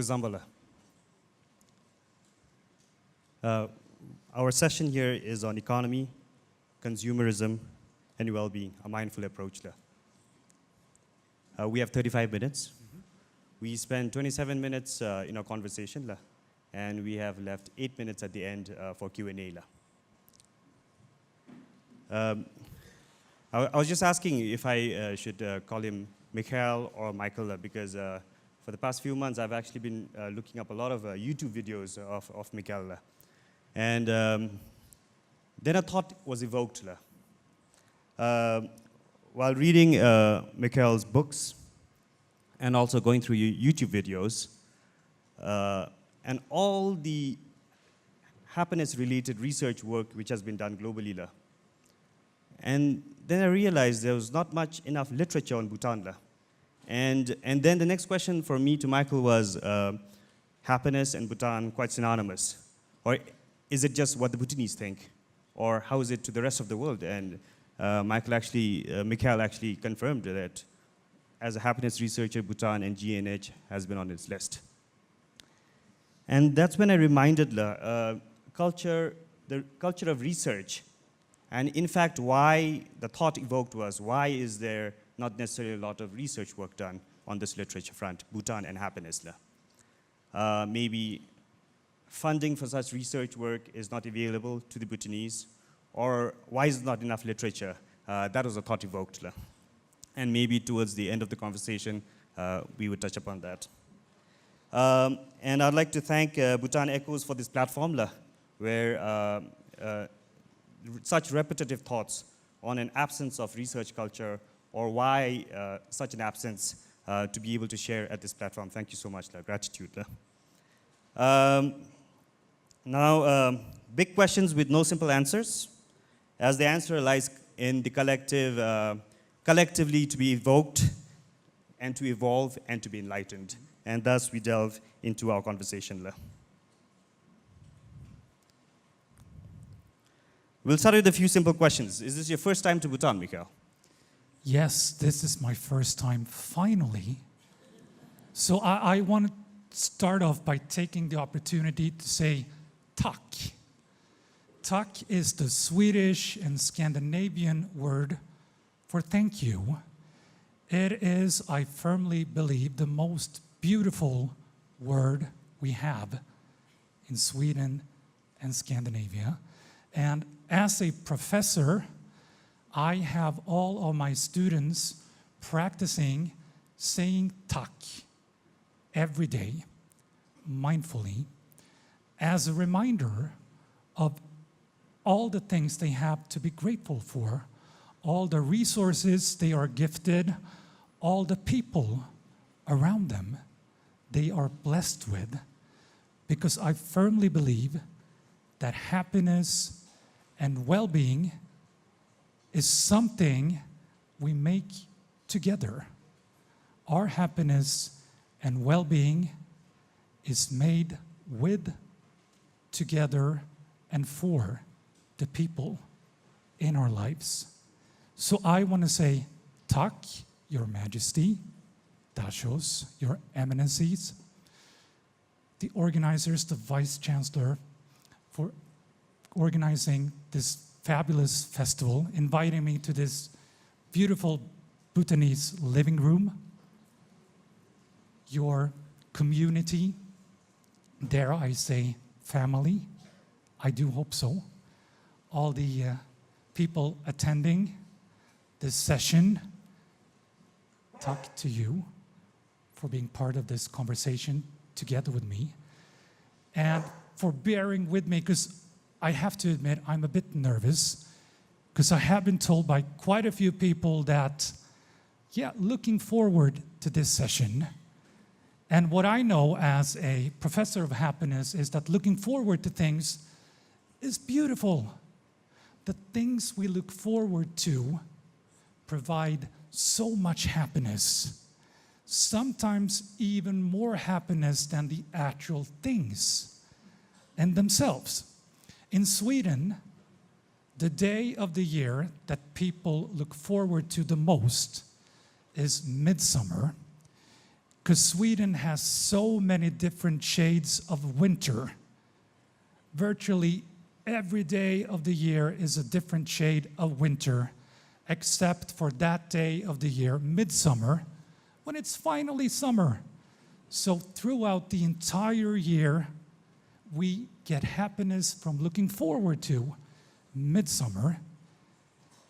Kuzambala. Our session here is on economy, consumerism, and well-being, a mindful approach. We have 35 minutes. We spent 27 minutes in our conversation, and we have left 8 minutes at the end for Q&A. I was just asking if I should call him Micael or Micael, because for the past few months, I've actually been looking up a lot of YouTube videos of Micael. And then a thought was evoked. While reading Micael's books and also going through YouTube videos, and all the happiness-related research work which has been done globally. And then I realized there was not much enough literature on Bhutan. And then the next question for me to Micael was, happiness and Bhutan quite synonymous? Or is it just what the Bhutanese think? Or how is it to the rest of the world? And Micael actually confirmed that as a happiness researcher, Bhutan and GNH has been on its list. And that's when I reminded the culture of research. And in fact, why the thought evoked was, why is there not necessarily a lot of research work done on this literature front, Bhutan and happiness? Maybe funding for such research work is not available to the Bhutanese, or why is not enough literature? That was a thought evoked. And maybe towards the end of the conversation, we would touch upon that. And I'd like to thank Bhutan Echoes for this platform, where such repetitive thoughts on an absence of research culture, or why such an absence, to be able to share at this platform. Thank you so much. Gratitude. Now, big questions with no simple answers, as the answer lies in the collectively to be evoked and to evolve and to be enlightened. And thus we delve into our conversation. We'll start with a few simple questions. Is this your first time to Bhutan, Micael? Yes, this is my first time, finally. So I want to start off by taking the opportunity to say tack. Tack is the Swedish and Scandinavian word for thank you. It is, I firmly believe, the most beautiful word we have in Sweden and Scandinavia. And as a professor, I have all of my students practicing saying tack every day, mindfully, as a reminder of all the things they have to be grateful for, all the resources they are gifted, all the people around them they are blessed with, because I firmly believe that happiness and well-being is something we make together. Our happiness and well-being is made with, together, and for the people in our lives. So I want to say, tack, Your Majesty, Dashos, Your Eminencies, the organizers, the Vice Chancellor, for organizing this fabulous festival, inviting me to this beautiful Bhutanese living room, your community, dare I say family, I do hope so, all the people attending this session, talk to you for being part of this conversation together with me, and for bearing with me, because I have to admit I'm a bit nervous, because I have been told by quite a few people that, yeah, looking forward to this session. And what I know as a professor of happiness is that looking forward to things is beautiful. The things we look forward to provide so much happiness, sometimes even more happiness than the actual things and themselves. In Sweden, the day of the year that people look forward to the most is midsummer. because Sweden has so many different shades of winter. Virtually every day of the year is a different shade of winter, except for that day of the year, midsummer, when it's finally summer. So throughout the entire year, we get happiness from looking forward to midsummer.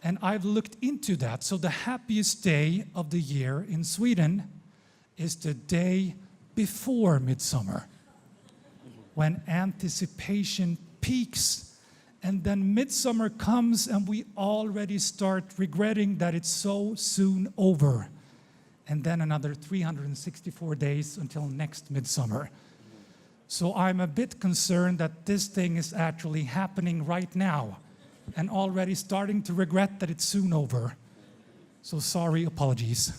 And I've looked into that. So the happiest day of the year in Sweden is the day before midsummer, when anticipation peaks, and then midsummer comes and we already start regretting that it's so soon over. And then another 364 days until next midsummer. So I'm a bit concerned that this thing is actually happening right now and already starting to regret that it's soon over. So sorry, apologies.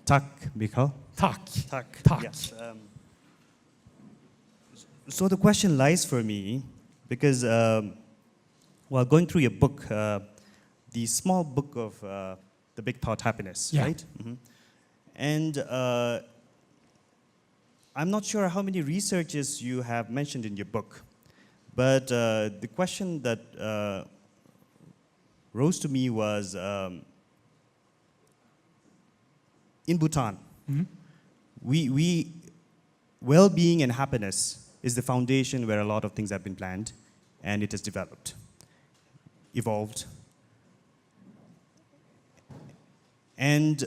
Tack, Micael. Tack. Tack. Tack. Yes. So the question lies for me, because while going through your book, the small book of The Big Thought Happiness, Yeah. right? And I'm not sure how many researches you have mentioned in your book, but the question that rose to me was, in Bhutan, well-being and happiness is the foundation where a lot of things have been planned, and it has developed, evolved. And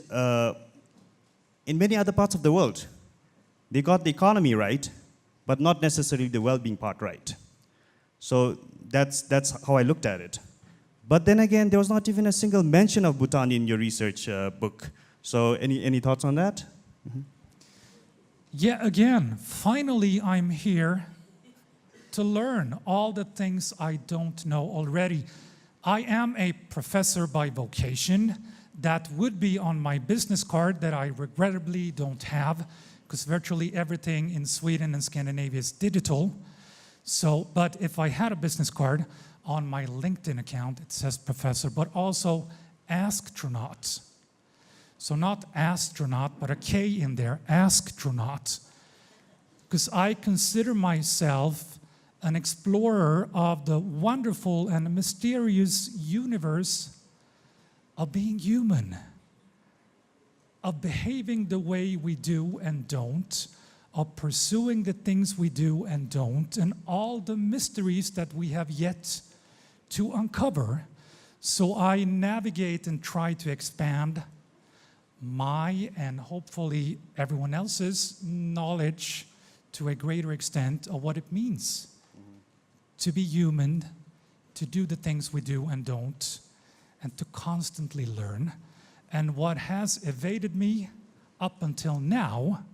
in many other parts of the world, they got the economy right, but not necessarily the well-being part right. So that's how I looked at it. But then again, there was not even a single mention of Bhutan in your research book. So any thoughts on that? Yeah, again, finally I'm here to learn all the things I don't know already. I am a professor by vocation. That would be on my business card that I regrettably don't have, because virtually everything in Sweden and Scandinavia is digital. So, but if I had a business card, on my LinkedIn account it says professor, but also astronaut. So not astronaut, but a K in there, astronaut. Because I consider myself an explorer of the wonderful and mysterious universe of being human, of behaving the way we do and don't, of pursuing the things we do and don't, and all the mysteries that we have yet to uncover. So I navigate and try to expand my and hopefully everyone else's knowledge to a greater extent of what it means to be human, to do the things we do and don't, and to constantly learn. And what has evaded me up until now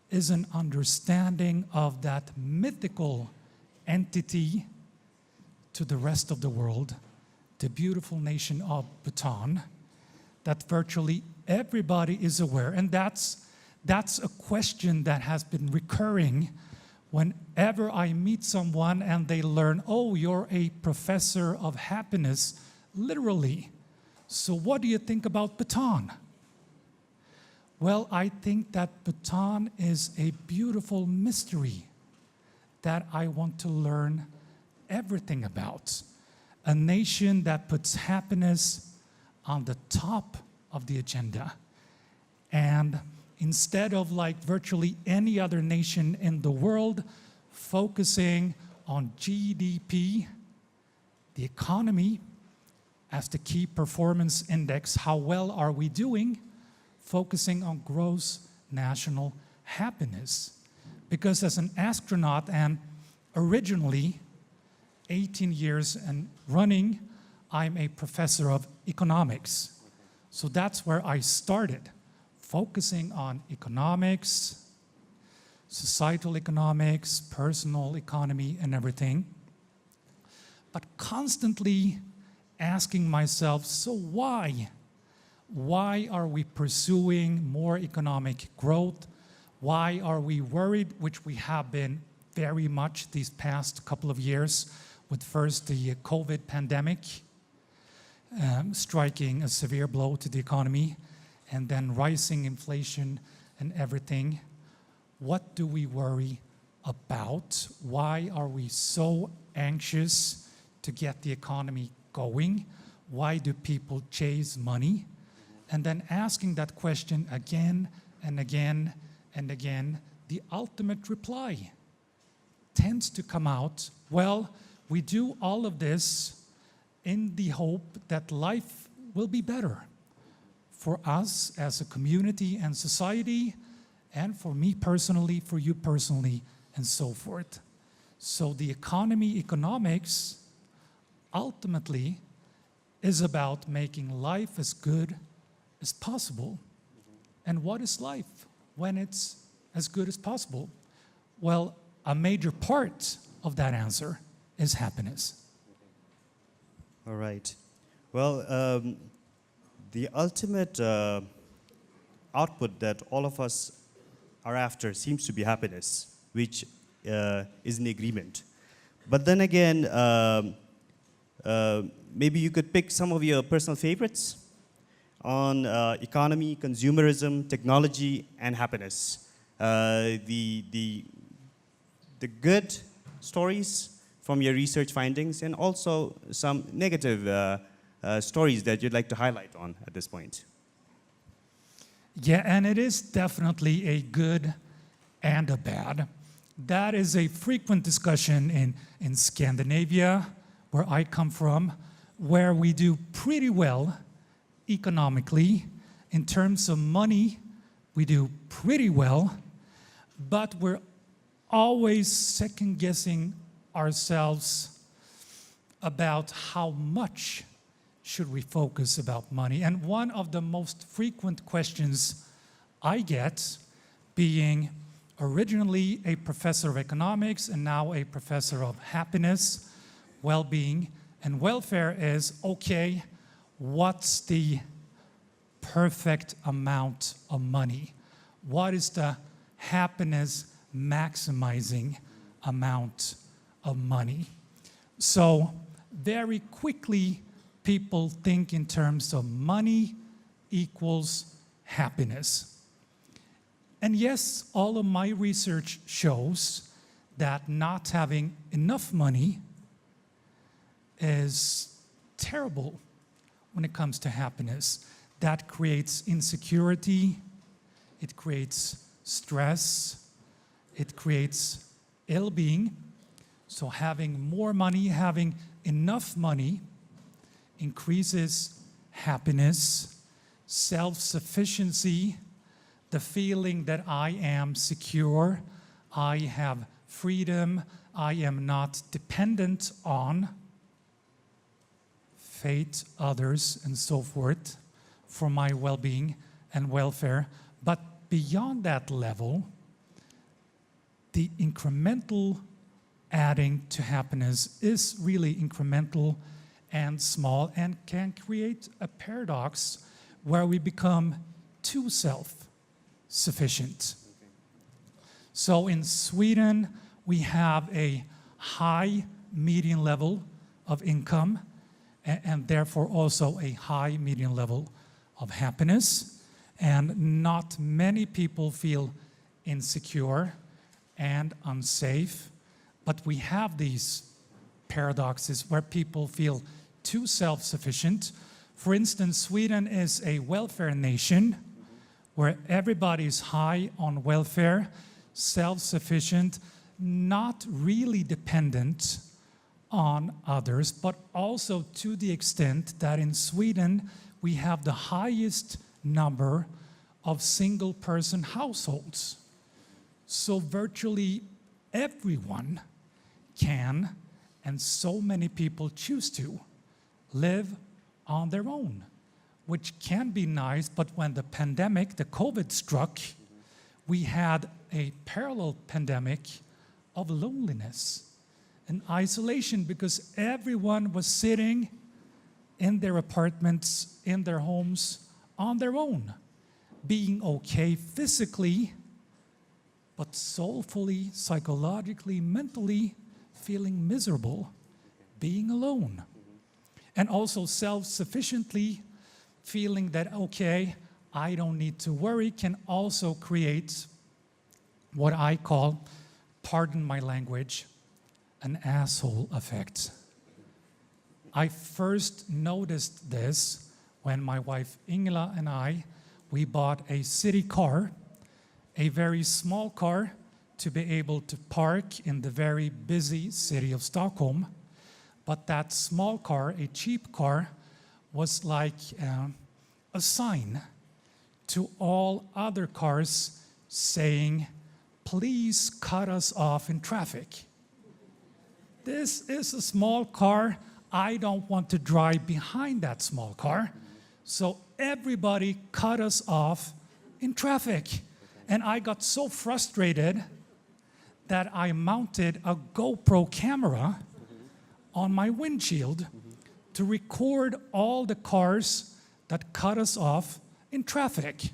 is an understanding of that mythical entity to the rest of the world, the beautiful nation of Bhutan, that virtually everybody is aware. And that's a question that has been recurring whenever I meet someone and they learn, oh, you're a professor of happiness, literally. So what do you think about Bhutan? Well, I think that Bhutan is a beautiful mystery that I want to learn everything about. A nation that puts happiness on the top of the agenda. And instead of like virtually any other nation in the world focusing on GDP, the economy, as the key performance index, how well are we doing, focusing on gross national happiness. Because as an astronaut and originally 18 years and running, I'm a professor of economics. So that's where I started, focusing on economics, societal economics, personal economy, and everything. But constantly asking myself, so why? Why are we pursuing more economic growth? Why are we worried, which we have been very much these past couple of years, with first the COVID pandemic, striking a severe blow to the economy, and then rising inflation and everything, what do we worry about? Why are we so anxious to get the economy going? Why do people chase money? And then asking that question again and again and again, the ultimate reply tends to come out, well, we do all of this in the hope that life will be better for us as a community and society, and for me personally, for you personally, and so forth. So the economics ultimately is about making life as good as possible. And what is life when it's as good as possible? Well, a major part of that answer is happiness. All right. Well, the ultimate output that all of us are after seems to be happiness, which is in agreement. But then again, maybe you could pick some of your personal favorites on economy, consumerism, technology, and happiness. The good stories from your research findings, and also some negative stories that you'd like to highlight on at this point. Yeah, and it is definitely a good and a bad. That is a frequent discussion in Scandinavia, where I come from, where we do pretty well economically. In terms of money, we do pretty well, but we're always second-guessing ourselves about how much should we focus about money. And one of the most frequent questions I get, being originally a professor of economics and now a professor of happiness, well-being, and welfare, is, okay, what's the perfect amount of money? What is the happiness maximizing amount of money? So very quickly, people think in terms of money equals happiness. And yes, all of my research shows that not having enough money is terrible when it comes to happiness. That creates insecurity, it creates stress, it creates ill-being. So having more money, having enough money, increases happiness, self-sufficiency, the feeling that I am secure, I have freedom, I am not dependent on fate, others, and so forth for my well-being and welfare. But beyond that level, the incremental adding to happiness is really incremental and small, and can create a paradox where we become too self-sufficient. So in Sweden, we have a high median level of income, and therefore also a high median level of happiness. And not many people feel insecure and unsafe, but we have these paradoxes where people feel too self-sufficient. For instance, Sweden is a welfare nation where everybody is high on welfare, self-sufficient, not really dependent on others, but also to the extent that in Sweden we have the highest number of single-person households. So virtually everyone can, and so many people choose to, live on their own, which can be nice, but when the pandemic, the COVID struck, we had a parallel pandemic of loneliness and isolation, because everyone was sitting in their apartments, in their homes, on their own, being okay physically, but soulfully, psychologically, mentally feeling miserable, being alone. And also self-sufficiently feeling that, okay, I don't need to worry can also create what I call, pardon my language, an asshole effect. I first noticed this when my wife Ingela and we bought a city car, a very small car to be able to park in the very busy city of Stockholm. But that small car, a cheap car, was like a sign to all other cars saying, please cut us off in traffic. This is a small car. I don't want to drive behind that small car. So everybody cut us off in traffic. And I got so frustrated that I mounted a GoPro camera on my windshield to record all the cars that cut us off in traffic.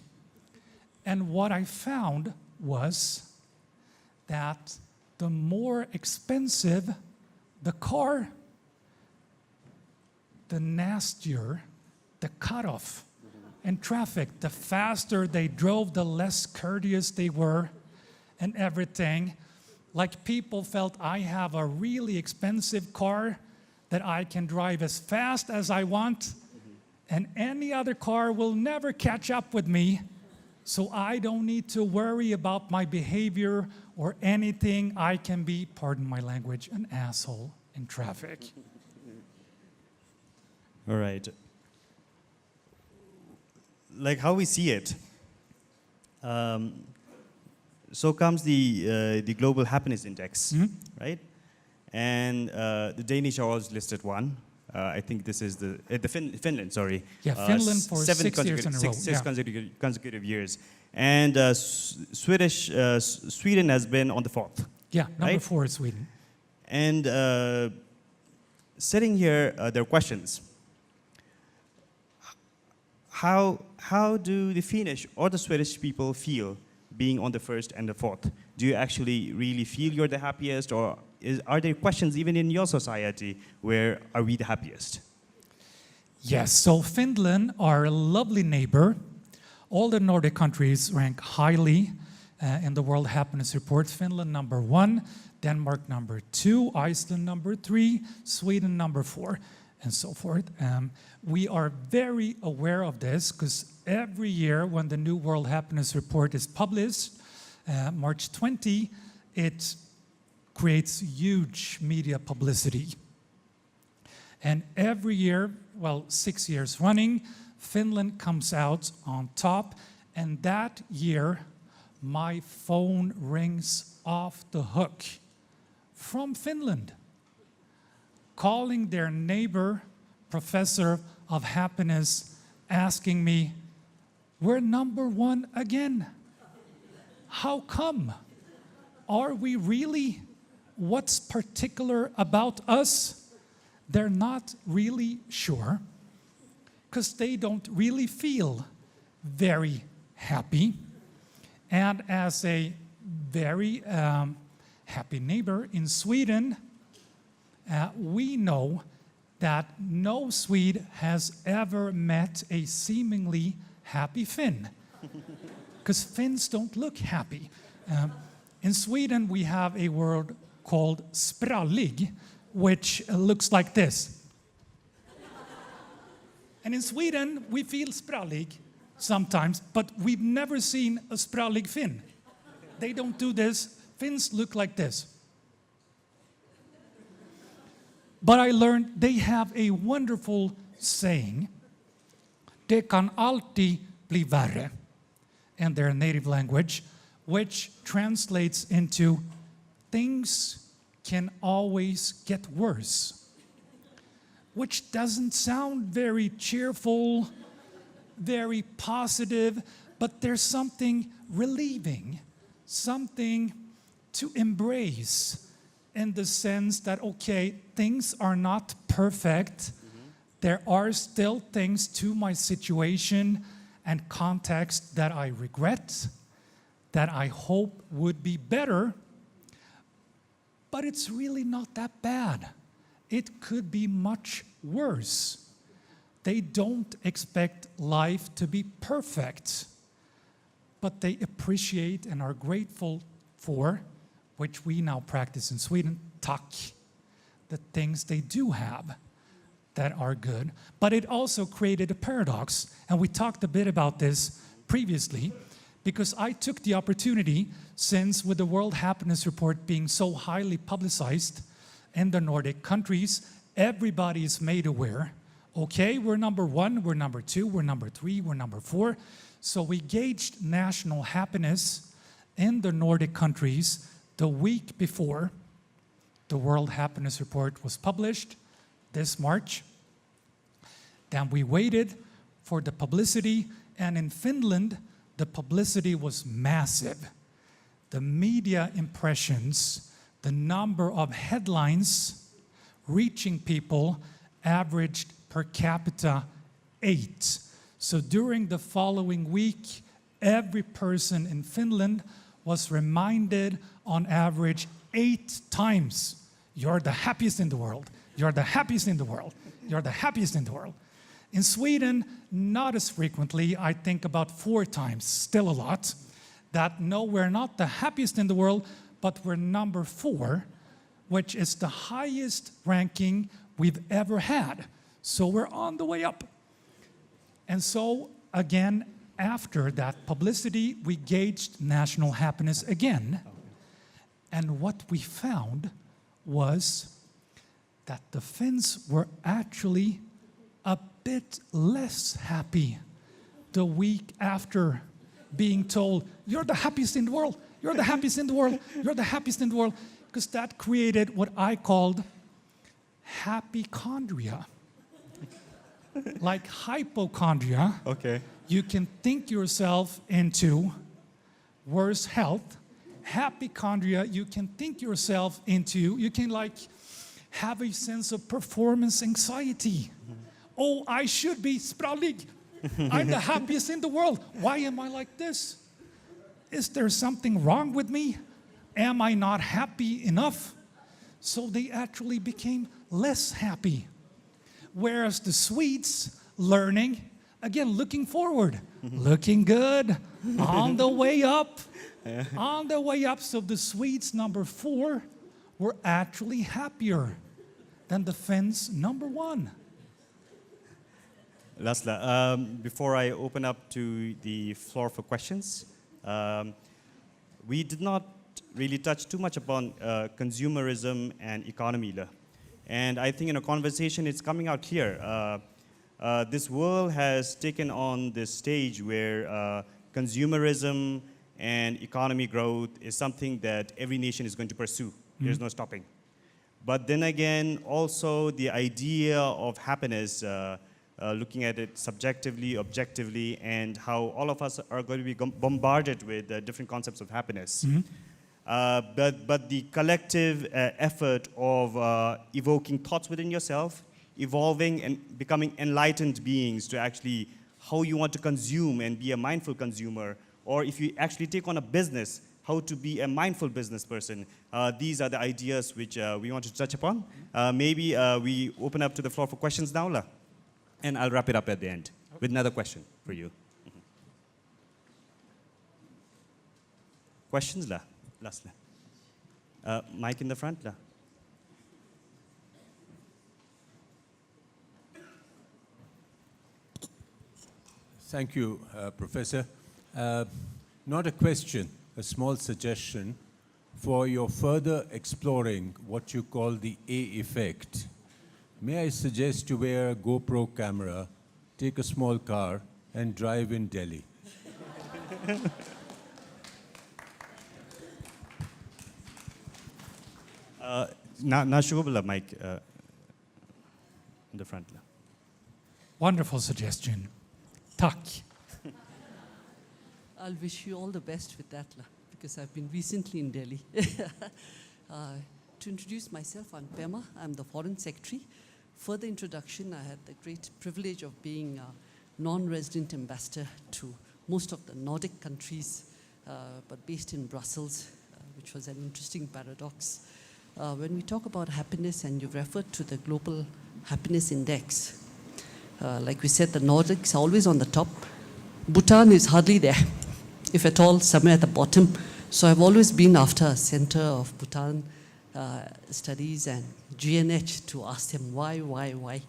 And what I found was that the more expensive the car, the nastier the cutoff in traffic. The faster they drove, the less courteous they were and everything. Like people felt I have a really expensive car that I can drive as fast as I want, and any other car will never catch up with me, so I don't need to worry about my behavior or anything. I can be, pardon my language, an asshole in traffic. All right. Like how we see it, so comes the Global Happiness Index, right? And the Danish are always listed one. I think this is Finland, sorry. Yeah, Finland for 6 years in a row. Six consecutive years. And Sweden has been on the fourth. Yeah, number right? 4 is Sweden. And sitting here, there are questions. How do the Finnish or the Swedish people feel being on the first and the fourth? Do you actually really feel you're the happiest, or are there questions even in your society where are we the happiest? Yes, so Finland, our lovely neighbor, all the Nordic countries rank highly in the World Happiness Report. Finland number 1, Denmark number 2, Iceland number 3, Sweden number 4, and so forth. We are very aware of this because every year when the new World Happiness Report is published, March 20, it creates huge media publicity. And every year, well, 6 years running, Finland comes out on top. And that year, my phone rings off the hook from Finland, calling their neighbor, professor of happiness, asking me, we're number 1 again. How come? Are we really? What's particular about us? They're not really sure because they don't really feel very happy. And as a very happy neighbor in Sweden, we know that no Swede has ever met a seemingly happy Finn, because Finns don't look happy. In Sweden, we have a word called sprallig, which looks like this. And in Sweden, we feel sprallig sometimes, but we've never seen a sprallig Finn. They don't do this. Finns look like this. But I learned they have a wonderful saying, det kan alltid bli värre, in their native language, which translates into things can always get worse, which doesn't sound very cheerful, very positive, but there's something relieving, something to embrace in the sense that, okay, things are not perfect. There are still things to my situation and context that I regret, that I hope would be better, but it's really not that bad. It could be much worse. they don't expect life to be perfect, but they appreciate and are grateful for, which we now practice in Sweden, tack, the things they do have that are good. But it also created a paradox, and we talked a bit about this previously, because I took the opportunity, since with the World Happiness Report being so highly publicized in the Nordic countries, everybody is made aware. Okay, we're number 1, we're number 2, we're number 3, we're number 4. So we gauged national happiness in the Nordic countries the week before the World Happiness Report was published this March. Then we waited for the publicity, and in Finland, the publicity was massive. The media impressions, the number of headlines reaching people averaged per capita 8. So during the following week, every person in Finland was reminded on average 8 times, you're the happiest in the world, you're the happiest in the world, you're the happiest in the world. In Sweden, not as frequently, I think about 4 times, still a lot, that no, we're not the happiest in the world, but we're number 4, which is the highest ranking we've ever had. So we're on the way up. And so, again, after that publicity, we gauged national happiness again. And what we found was that the Finns were actually a bit less happy the week after being told, you're the happiest in the world, you're the happiest in the world, you're the happiest in the world, because that created what I called happychondria. Like hypochondria, Okay. you can think yourself into worse health. Happychondria, you can think yourself into, you can like have a sense of performance anxiety. Oh, I should be sprallig. I'm the happiest in the world. Why am I like this? Is there something wrong with me? Am I not happy enough? So they actually became less happy. Whereas the Swedes, learning, again, looking forward, looking good, on the way up, on the way up. So the Swedes, number 4, were actually happier than the Finns, number 1. Laszlo, before I open up to the floor for questions, we did not really touch too much upon consumerism and economy. And I think in a conversation, it's coming out clear. This world has taken on this stage where consumerism and economy growth is something that every nation is going to pursue. There's no stopping. But then again, also the idea of happiness, looking at it subjectively, objectively, and how all of us are going to be bombarded with different concepts of happiness. But the collective effort of evoking thoughts within yourself, evolving and becoming enlightened beings to actually how you want to consume and be a mindful consumer, or if you actually take on a business, how to be a mindful business person. These are the ideas which we want to touch upon. Maybe we open up to the floor for questions now, La, and I'll wrap it up at the end with another question for you. Questions, La? Lastly. Mike in the front, La. Thank you, Professor. Not a question, a small suggestion for your further exploring what you call the A effect. May I suggest you wear a GoPro camera, take a small car, and drive in Delhi? Na Shubhala, Mike, in the front. La. Wonderful suggestion. Tack. I'll wish you all the best with that, because I've been recently in Delhi. To introduce myself, I'm Pema. I'm the Foreign Secretary. Further introduction, I had the great privilege of being a non-resident ambassador to most of the Nordic countries, but based in Brussels, which was an interesting paradox. When we talk about happiness, and you've referred to the Global Happiness Index, Like we said, the Nordics are always on the top. Bhutan is hardly there, if at all, somewhere at the bottom. So I've always been after a center of Bhutan studies and GNH to ask them why.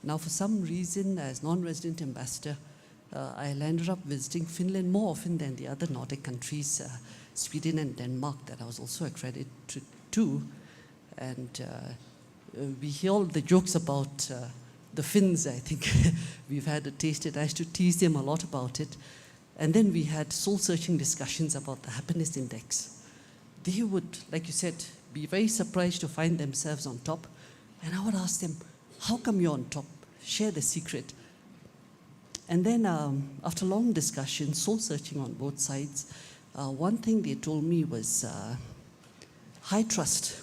Now, for some reason, as non-resident ambassador, I ended up visiting Finland more often than the other Nordic countries, Sweden and Denmark, that I was also accredited to. And we hear all the jokes about the Finns, I think. We've had a taste it. I used to tease them a lot about it. And then we had soul-searching discussions about the happiness index. They would, like you said, be very surprised to find themselves on top. And I would ask them, how come you're on top? Share the secret. And then after long discussion, soul-searching on both sides, one thing they told me was high trust.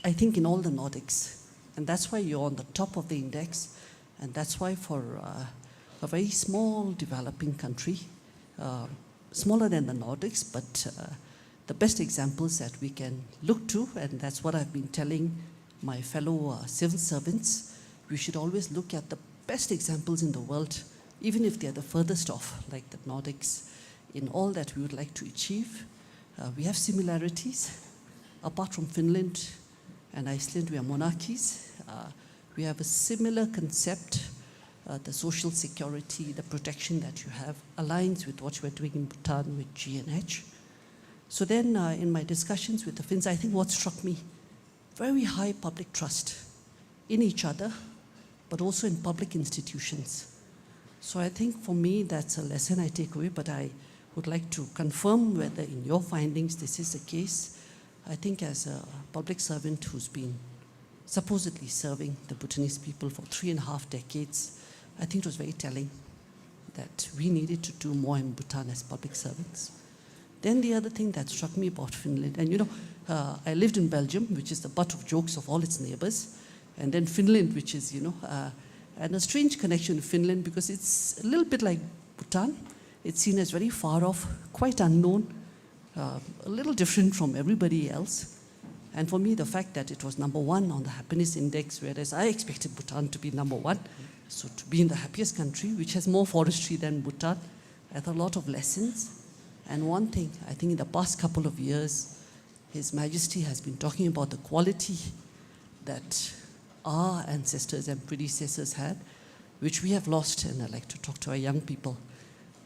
I think in all the Nordics. And that's why you're on the top of the index. And that's why for a very small developing country, smaller than the Nordics, but the best examples that we can look to, and that's what I've been telling my fellow civil servants, we should always look at the best examples in the world, even if they're the furthest off, like the Nordics, in all that we would like to achieve. We have similarities. Apart from Finland and Iceland, we are monarchies. We have a similar concept. The social security, the protection that you have aligns with what you are doing in Bhutan with GNH. So then in my discussions with the Finns, I think what struck me, very high public trust in each other, but also in public institutions. So I think for me, that's a lesson I take away, but I would like to confirm whether in your findings this is the case. I think as a public servant who's been supposedly serving the Bhutanese people for 3.5 decades, I think it was very telling that we needed to do more in Bhutan as public servants. Then the other thing that struck me about Finland, and you know, I lived in Belgium, which is the butt of jokes of all its neighbors, and then Finland, which is, you know, and a strange connection to Finland because it's a little bit like Bhutan. It's seen as very far off, quite unknown, a little different from everybody else. And for me, the fact that it was #1 on the happiness index, whereas I expected Bhutan to be #1, so to be in the happiest country, which has more forestry than Bhutan, I had a lot of lessons. And one thing, I think in the past couple of years, His Majesty has been talking about the quality that our ancestors and predecessors had, which we have lost, and I like to talk to our young people.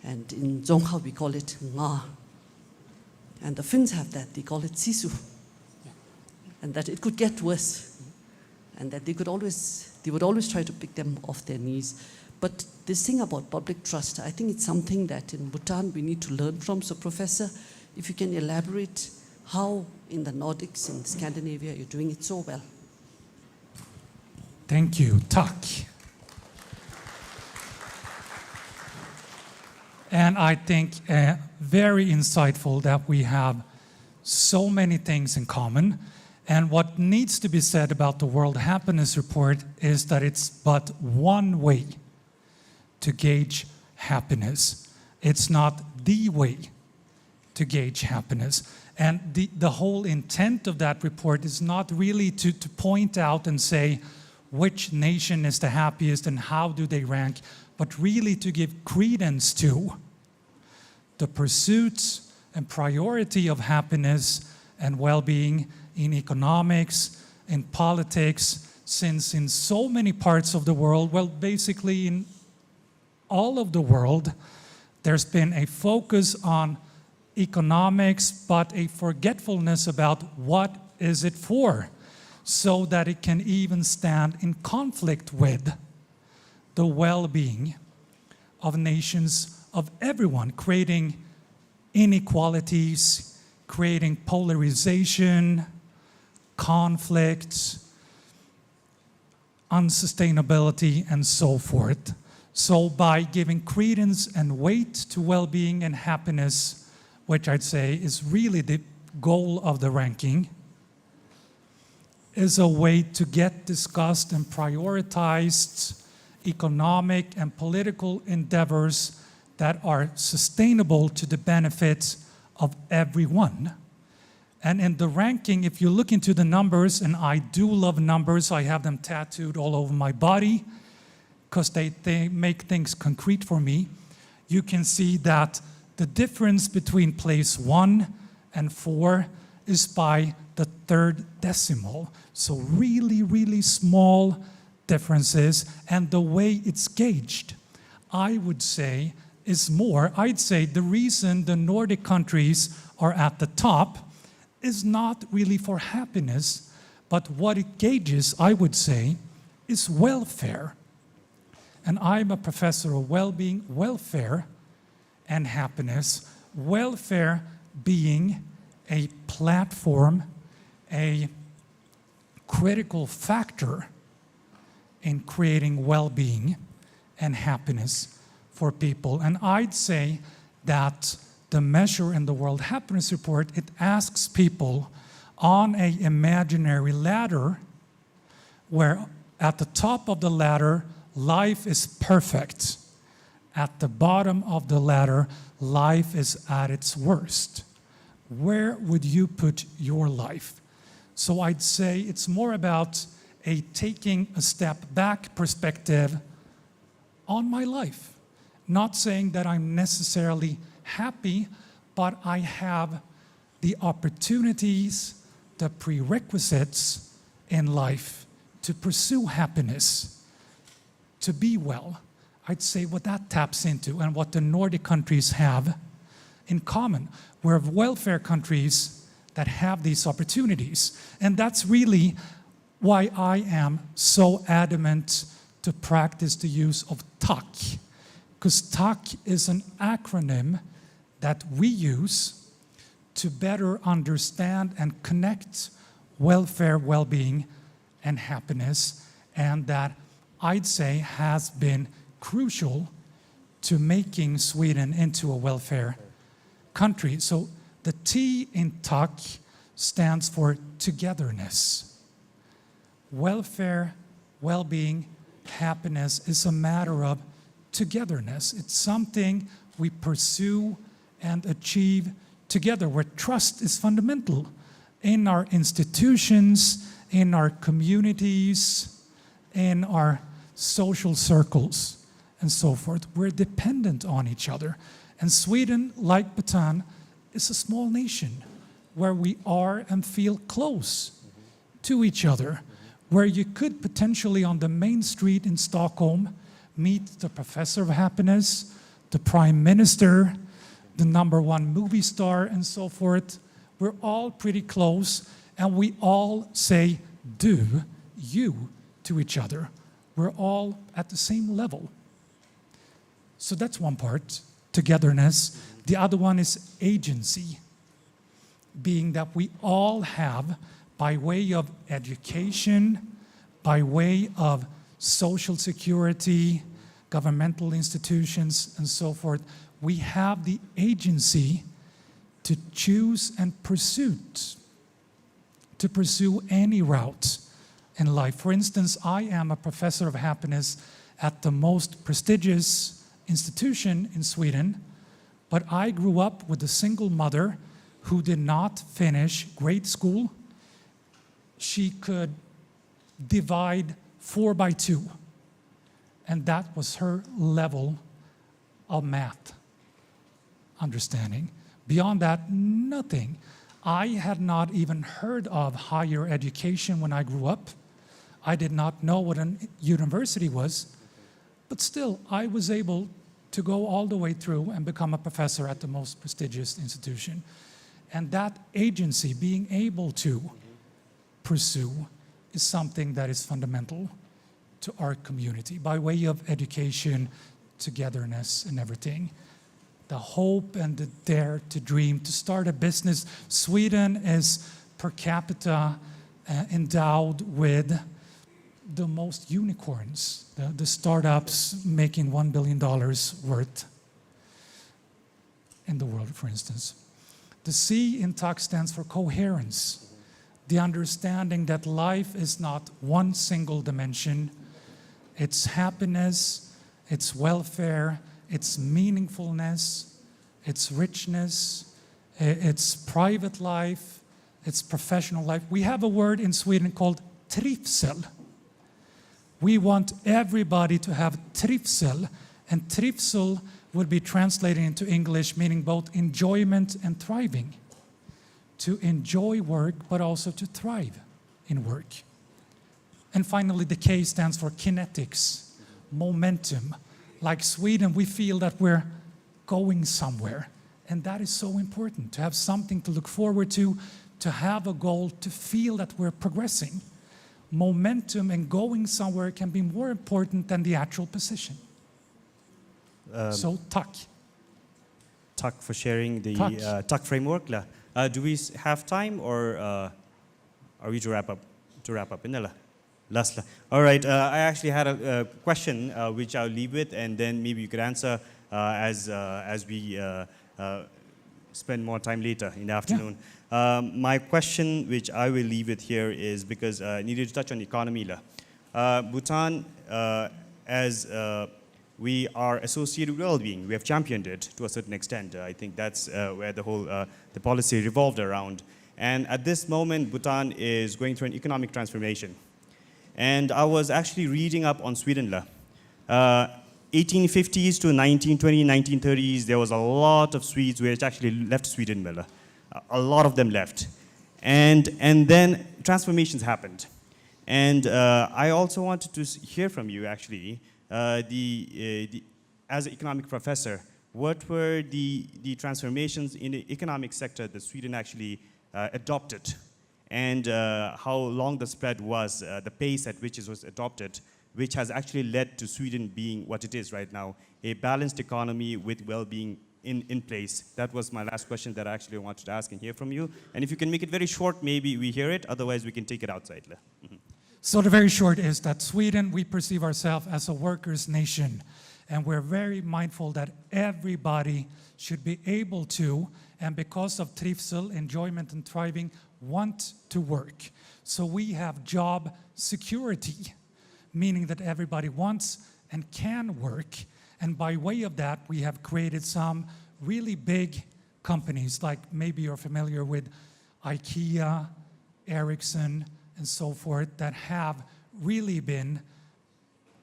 And in Dzongkha, we call it nga. And the Finns have that, they call it sisu. And that it could get worse. And that they would always try to pick them off their knees. But this thing about public trust, I think it's something that in Bhutan we need to learn from. So Professor, if you can elaborate how in the Nordics, in Scandinavia, you're doing it so well. Thank you. Tack. And I think very insightful that we have so many things in common. And what needs to be said about the World Happiness Report is that it's but one way to gauge happiness. It's not the way to gauge happiness. And the whole intent of that report is not really to point out and say which nation is the happiest and how do they rank, but really to give credence to the pursuits and priority of happiness and well-being in economics, in politics, since in so many parts of the world, well, basically in all of the world, there's been a focus on economics, but a forgetfulness about what is it for, so that it can even stand in conflict with the well-being of nations, of everyone, creating inequalities, creating polarization, conflict, unsustainability, and so forth. So by giving credence and weight to well-being and happiness, which I'd say is really the goal of the ranking, is a way to get discussed and prioritized economic and political endeavors that are sustainable to the benefit of everyone. And in the ranking, if you look into the numbers, and I do love numbers, I have them tattooed all over my body because they make things concrete for me. You can see that the difference between place 1 and 4 is by the 3rd decimal. So really, really small differences, and the way it's gauged, I would say, is more. I'd say the reason the Nordic countries are at the top is not really for happiness, but what it gauges, I would say, is welfare. And I'm a professor of well-being, welfare, and happiness. Welfare being a platform, a critical factor in creating well-being and happiness for people. And I'd say that the measure in the World Happiness Report, it asks people on an imaginary ladder where at the top of the ladder, life is perfect. At the bottom of the ladder, life is at its worst. Where would you put your life? So I'd say it's more about a taking a step back perspective on my life. Not saying that I'm necessarily happy, but I have the opportunities, the prerequisites in life to pursue happiness, to be well. I'd say what that taps into and what the Nordic countries have in common. We're welfare countries that have these opportunities. And that's really why I am so adamant to practice the use of TAC. Because TAC is an acronym that we use to better understand and connect welfare, well-being, and happiness, and that I'd say has been crucial to making Sweden into a welfare country. So the T in TAC stands for togetherness. Welfare, well-being, happiness is a matter of togetherness. It's something we pursue and achieve together, where trust is fundamental in our institutions, in our communities, in our social circles, and so forth. We're dependent on each other. And Sweden, like Bhutan, is a small nation where we are and feel close to each other, where you could potentially on the main street in Stockholm meet the professor of happiness, the prime minister, the #1 movie star, and so forth. We're all pretty close, and we all say "du," you, to each other. We're all at the same level. So that's one part, togetherness. The other one is agency, being that we all have, by way of education, by way of social security, governmental institutions, and so forth, we have the agency to choose and to pursue any route in life. For instance, I am a professor of happiness at the most prestigious institution in Sweden, but I grew up with a single mother who did not finish grade school. She could divide 4 by 2, and that was her level of math understanding. Beyond that, nothing. I had not even heard of higher education when I grew up. I did not know what a university was, but still, I was able to go all the way through and become a professor at the most prestigious institution. And that agency, being able to pursue, is something that is fundamental to our community by way of education, togetherness, and everything. The hope and the dare to dream, to start a business. Sweden is per capita endowed with the most unicorns, the startups making $1 billion worth in the world, for instance. The C in TAC stands for coherence, the understanding that life is not one single dimension. It's happiness, it's welfare, it's meaningfulness, it's richness, it's private life, it's professional life. We have a word in Sweden called trivsel. We want everybody to have trivsel, and trivsel would be translated into English meaning both enjoyment and thriving. To enjoy work, but also to thrive in work. And finally, the K stands for kinetics, momentum. Like Sweden, we feel that we're going somewhere. And that is so important, to have something to look forward to have a goal, to feel that we're progressing. Momentum and going somewhere can be more important than the actual position. So, tack. Tack for sharing the Tack. tack framework. Do we have time, or are we to wrap up? Inala. Last. All right. I actually had a question which I'll leave with, and then maybe you could answer as we spend more time later in the afternoon. My question, which I will leave it here, is because I needed to touch on the economy. Bhutan, as we are associated with well-being. We have championed it to a certain extent. I think that's where the whole the policy revolved around. And at this moment, Bhutan is going through an economic transformation. And I was actually reading up on Sweden. 1850s to 1920s, 1930s, there was a lot of Swedes which actually left Sweden. A lot of them left. And then transformations happened. And I also wanted to hear from you, actually, as an economic professor, what were the transformations in the economic sector that Sweden actually adopted, and how long the spread was, the pace at which it was adopted, which has actually led to Sweden being what it is right now, a balanced economy with well-being in place. That was my last question that I actually wanted to ask and hear from you. And if you can make it very short, maybe we hear it, otherwise we can take it outside. So the very short is that Sweden, we perceive ourselves as a workers' nation, and we're very mindful that everybody should be able to, and because of trivsel, enjoyment and thriving, want to work. So we have job security, meaning that everybody wants and can work. And by way of that, we have created some really big companies, like maybe you're familiar with IKEA, Ericsson, and so forth, that have really been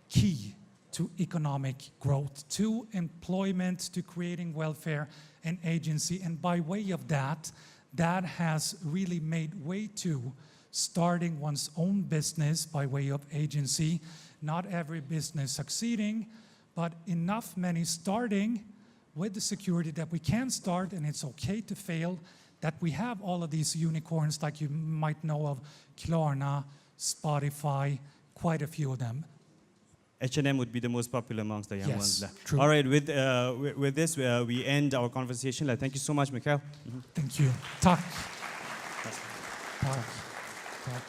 key to economic growth, to employment, to creating welfare and agency. And by way of that, that has really made way to starting one's own business by way of agency. Not every business succeeding, but enough many starting with the security that we can start, and it's okay to fail, that we have all of these unicorns like you might know of, Klarna, Spotify, quite a few of them. H&M would be the most popular amongst the young ones. True. All right, with this, we end our conversation. Thank you so much, Micael. Thank you. Tack. Tack. Tack.